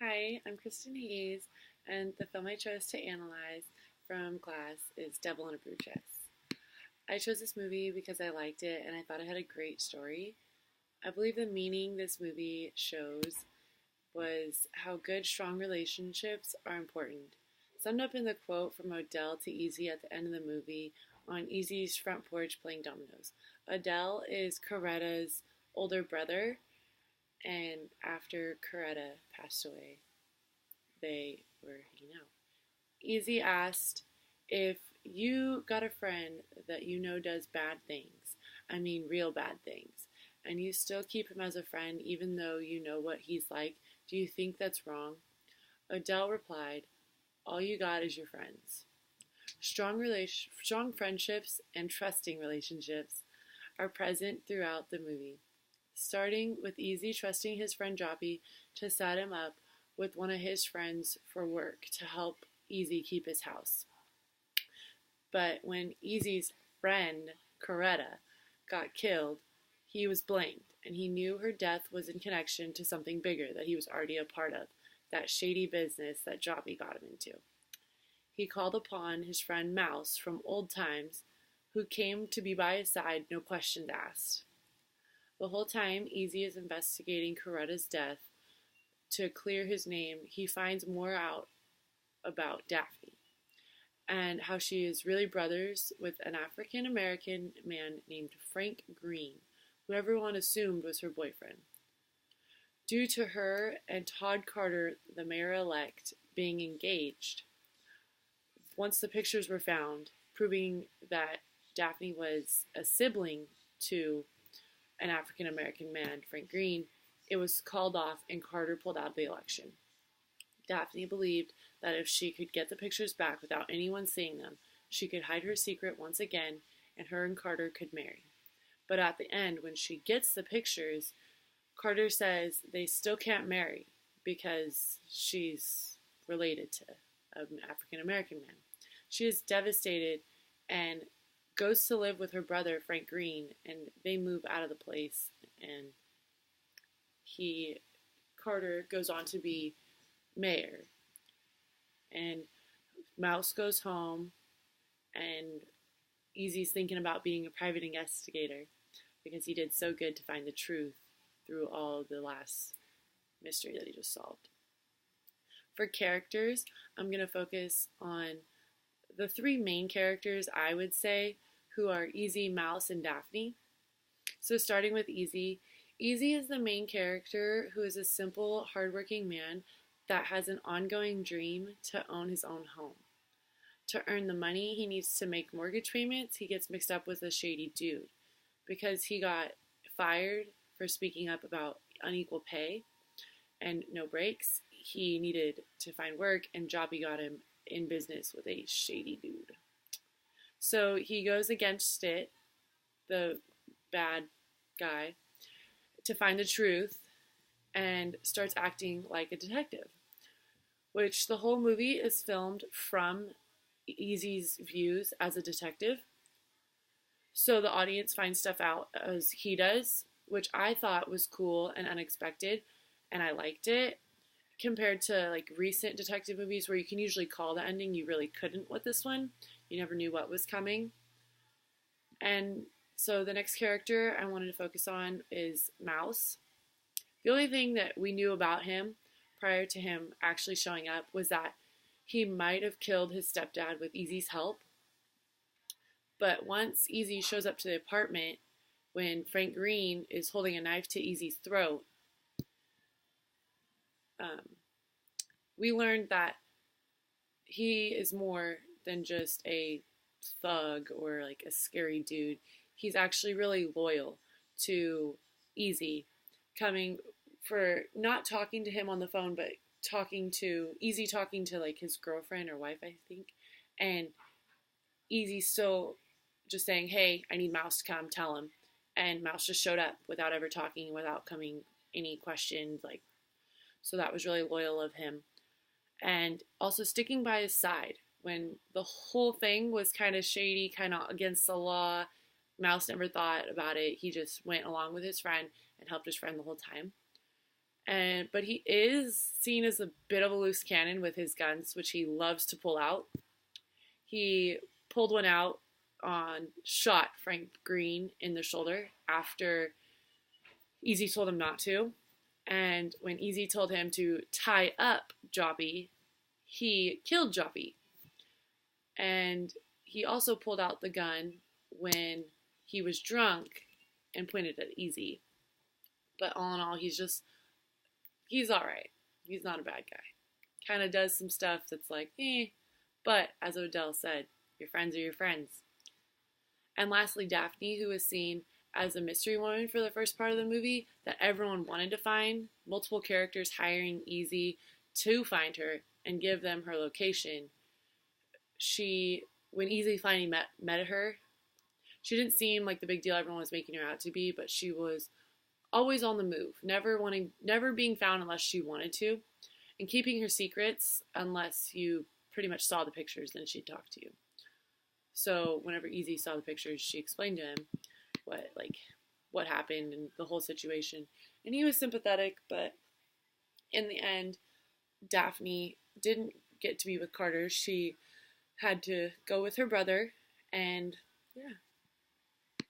Hi, I'm Kristen Hayes, and the film I chose to analyze from Glass is Devil in a Blue Dress. I chose this movie because I liked it and I thought it had a great story. I believe the meaning this movie shows was how good, strong relationships are important. Summed up in the quote from Odell to Easy at the end of the movie on Easy's front porch playing dominoes. Odell is Coretta's older brother, and after Coretta passed away, they were hanging out. Easy asked, if you got a friend that you know does bad things, I mean real bad things, and you still keep him as a friend even though you know what he's like, do you think that's wrong? Odell replied, all you got is your friends. Strong friendships and trusting relationships are present throughout the movie, starting with Easy trusting his friend Joppy to set him up with one of his friends for work to help Easy keep his house. But when Easy's friend, Coretta, got killed, he was blamed, and he knew her death was in connection to something bigger that he was already a part of, that shady business that Joppy got him into. He called upon his friend Mouse from old times, who came to be by his side, no questions asked. The whole time Easy is investigating Coretta's death, to clear his name, he finds more out about Daphne and how she is really brothers with an African American man named Frank Green, who everyone assumed was her boyfriend. Due to her and Todd Carter, the mayor-elect, being engaged, once the pictures were found, proving that Daphne was a sibling to an African American man, Frank Green, it was called off and Carter pulled out of the election. Daphne believed that if she could get the pictures back without anyone seeing them, she could hide her secret once again and her and Carter could marry. But at the end, when she gets the pictures, Carter says they still can't marry because she's related to an African American man. She is devastated and goes to live with her brother, Frank Green, and they move out of the place, and Carter goes on to be mayor. And Mouse goes home, and Easy's thinking about being a private investigator because he did so good to find the truth through all the last mystery that he just solved. For characters, I'm going to focus on the three main characters, I would say, who are Easy, Mouse, and Daphne. So starting with Easy, Easy is the main character who is a simple, hardworking man that has an ongoing dream to own his own home. To earn the money he needs to make mortgage payments, he gets mixed up with a shady dude. Because he got fired for speaking up about unequal pay and no breaks, he needed to find work, and Joppy got him in business with a shady dude. So he goes against it, the bad guy, to find the truth and starts acting like a detective, which the whole movie is filmed from Easy's views as a detective. So the audience finds stuff out as he does, which I thought was cool and unexpected, and I liked it. Compared to like recent detective movies where you can usually call the ending, you really couldn't with this one. You never knew what was coming. And so the next character I wanted to focus on is Mouse. The only thing that we knew about him prior to him actually showing up was that he might have killed his stepdad with Easy's help. But once Easy shows up to the apartment, when Frank Green is holding a knife to Easy's throat, we learned that he is more than just a thug or like a scary dude. He's actually really loyal to Easy, coming for not talking to him on the phone, but talking to like his girlfriend or wife, I think, and Easy still just saying, hey, I need Mouse to come, tell him, and Mouse just showed up without ever talking, without coming any questions, like, so that was really loyal of him. And also sticking by his side when the whole thing was kind of shady, kind of against the law. Mouse never thought about it. He just went along with his friend and helped his friend the whole time. But he is seen as a bit of a loose cannon with his guns, which he loves to pull out. He pulled one out on shot Frank Green in the shoulder after Easy told him not to. And when Easy told him to tie up Joppy, he killed Joppy. And he also pulled out the gun when he was drunk and pointed at Easy. But all in all, he's alright. He's not a bad guy. Kind of does some stuff that's like, eh. But as Odell said, your friends are your friends. And lastly, Daphne, who is seen as a mystery woman for the first part of the movie that everyone wanted to find, multiple characters hiring Easy to find her and give them her location. When Easy finally met her, she didn't seem like the big deal everyone was making her out to be, but she was always on the move, never being found unless she wanted to, and keeping her secrets unless you pretty much saw the pictures, then she'd talk to you. So whenever Easy saw the pictures, she explained to him what happened and the whole situation. And he was sympathetic, but in the end, Daphne didn't get to be with Carter. She had to go with her brother, and yeah,